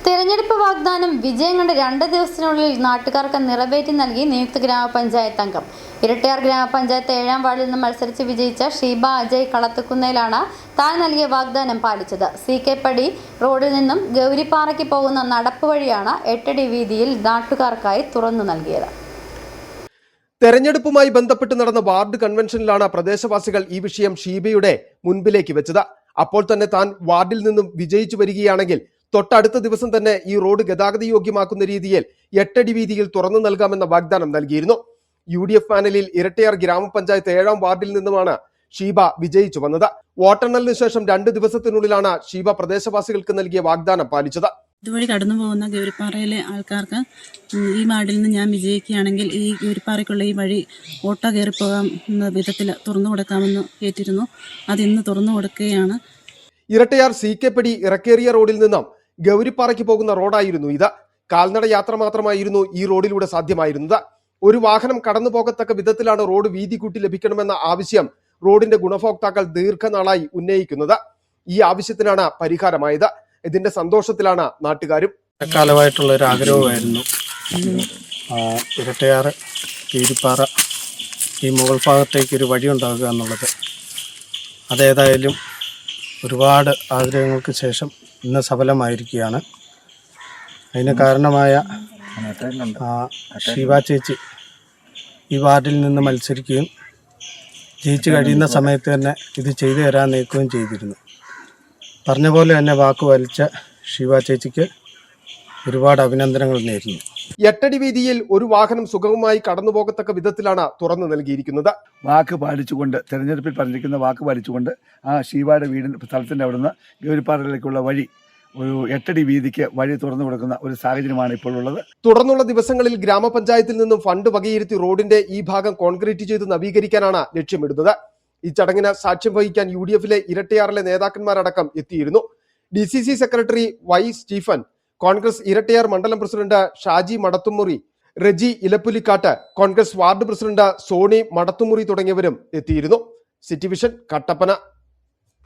തെരഞ്ഞെടുപ്പ് വാഗ്ദാനം വിജയം കണ്ട് 2 ദിവസത്തിനുള്ളിൽ നാട്ടുകാർക്ക് നിറവേറ്റി നൽകി നിയുക്ത ഗ്രാമപഞ്ചായത്ത് അംഗം. ഇരട്ടയാർ ഗ്രാമപഞ്ചായത്ത് 7-ാം വാർഡിൽ നിന്ന് മത്സരിച്ച് വിജയിച്ച ഷീബ അജയ് കളത്തുകുന്നേലാണ് താൻ നൽകിയ വാഗ്ദാനം പാലിച്ചത്. CK പടി റോഡിൽ നിന്നും ഗൗരിപ്പാറയ്ക്ക് പോകുന്ന നടപ്പ് വഴിയാണ് 8 അടി വീതിയിൽ നാട്ടുകാർക്കായി തുറന്നു നൽകിയത്. തെരഞ്ഞെടുപ്പുമായി ബന്ധപ്പെട്ട് നടന്ന വാർഡ് കൺവെൻഷനിലാണ് പ്രദേശവാസികൾ ഈ വിഷയം ഷീബയുടെ മുൻപിലേക്ക് വെച്ചത്. അപ്പോൾ തന്നെ താൻ വാർഡിൽ നിന്നും വിജയിച്ചു വരികയാണെങ്കിൽ തൊട്ടടുത്ത ദിവസം തന്നെ ഈ റോഡ് ഗതാഗത യോഗ്യമാക്കുന്ന രീതിയിൽ 8 അടി വീതിയിൽ തുറന്നു നൽകാമെന്ന വാഗ്ദാനം നൽകിയിരുന്നു. UDF പാനലിൽ ഇരട്ടയാർ ഗ്രാമപഞ്ചായത്ത് 7-ാം വാർഡിൽ നിന്നുമാണ് ഷീബ വിജയിച്ചു വന്നത്. വോട്ടെണ്ണലിന് ശേഷം 2 ദിവസത്തിനുള്ളിലാണ് ഷീബ പ്രദേശവാസികൾക്ക് നൽകിയ വാഗ്ദാനം പാലിച്ചത്. ഇതുവഴി കടന്നു പോകുന്ന ഗൗരിപ്പാറയിലെ ആൾക്കാർക്ക് ഈ വാർഡിൽ നിന്ന് ഞാൻ വിജയിക്കുകയാണെങ്കിൽ ഈ ഗൗരിപ്പാറയ്ക്കുള്ള ഈ വഴി ഓട്ടോ കയറിപ്പോകാവുന്ന വിധത്തിൽ തുറന്നു കൊടുക്കാമെന്ന് കേട്ടിരുന്നു. അതിന്ന് തുറന്നു കൊടുക്കുകയാണ്. ഇരട്ടയാർ CK പടി ഇറക്കേറിയ റോഡിൽ നിന്നും ഗൗരിപ്പാറയ്ക്ക് പോകുന്ന റോഡായിരുന്നു ഇത്. കാൽനട യാത്ര മാത്രമായിരുന്നു ഈ റോഡിലൂടെ സാധ്യമായിരുന്നത്. ഒരു വാഹനം കടന്നു പോകത്തക്ക വിധത്തിലാണ് റോഡ് വീതി കൂട്ടി ലഭിക്കണമെന്ന ആവശ്യം റോഡിന്റെ ഗുണഭോക്താക്കൾ ദീർഘനാളായി ഉന്നയിക്കുന്നത്. ഈ ആവശ്യത്തിനാണ് പരിഹാരമായത്. ഇതിന്റെ സന്തോഷത്തിലാണ് നാട്ടുകാരും. കാലമായിട്ടുള്ള ഒരു ആഗ്രഹമായിരുന്നു ഇരട്ടയാർ ഗൗരിപ്പാറ ഈ മുകൾ ഭാഗത്തേക്ക് ഒരു വഴി ഉണ്ടാകുക എന്നുള്ളത്. അതേതായാലും ഒരുപാട് ആഗ്രഹങ്ങൾക്ക് ശേഷം ഇന്ന് സഫലമായിരിക്കുകയാണ്. അതിന് കാരണമായ ഷീബ ചേച്ചി ഈ വാർഡിൽ നിന്ന് മത്സരിക്കുകയും ജയിച്ചു കഴിയുന്ന സമയത്ത് തന്നെ ഇത് ചെയ്തു തരാൻ നീക്കുകയും ചെയ്തിരുന്നു. പറഞ്ഞ പോലെ തന്നെ വാക്ക് പാലിച്ച ഷീബ ചേച്ചിക്ക് ഒരുപാട് അഭിനന്ദനങ്ങൾ നേരുന്നു. 8 അടി വീതിയിൽ ഒരു വാഹനം സുഗമമായി കടന്നു പോകത്തക്ക വിധത്തിലാണ് തുറന്നു നൽകിയിരിക്കുന്നത്. വാക്ക് പാലിച്ചുകൊണ്ട് തെരഞ്ഞെടുപ്പിൽ പറഞ്ഞിരിക്കുന്ന വാക്ക് പാലിച്ചുകൊണ്ട് ആ ഷീബയുടെ വീടിൻ്റെ സ്ഥലത്തിൻ്റെ അവിടുന്ന് ഗൗരിപ്പാറയിലേക്കുള്ള വഴി ഒരു 8 അടി വീതിക്ക് വഴി തുറന്നു കൊടുക്കുന്ന ഒരു സാഹചര്യമാണ് ഇപ്പോൾ ഉള്ളത്. തുടർന്നുള്ള ദിവസങ്ങളിൽ ഗ്രാമപഞ്ചായത്തിൽ നിന്നും ഫണ്ട് വകയിരുത്തി റോഡിന്റെ ഈ ഭാഗം കോൺക്രീറ്റ് ചെയ്ത് നവീകരിക്കാനാണ് ലക്ഷ്യമിടുന്നത്. ഈ ചടങ്ങിന് സാക്ഷ്യം വഹിക്കാൻ UDFിലെ ഇരട്ടയാറിലെ നേതാക്കന്മാരടക്കം എത്തിയിരുന്നു. DCC secretary Y Stephen, Congress Erattayar മണ്ഡലം president Shaji Madathumuri, Reji Elappulikkattu, Congress ward president Soni Madathumuri തുടങ്ങിയവരും എത്തിയിരുന്നു. City vision Kattappana.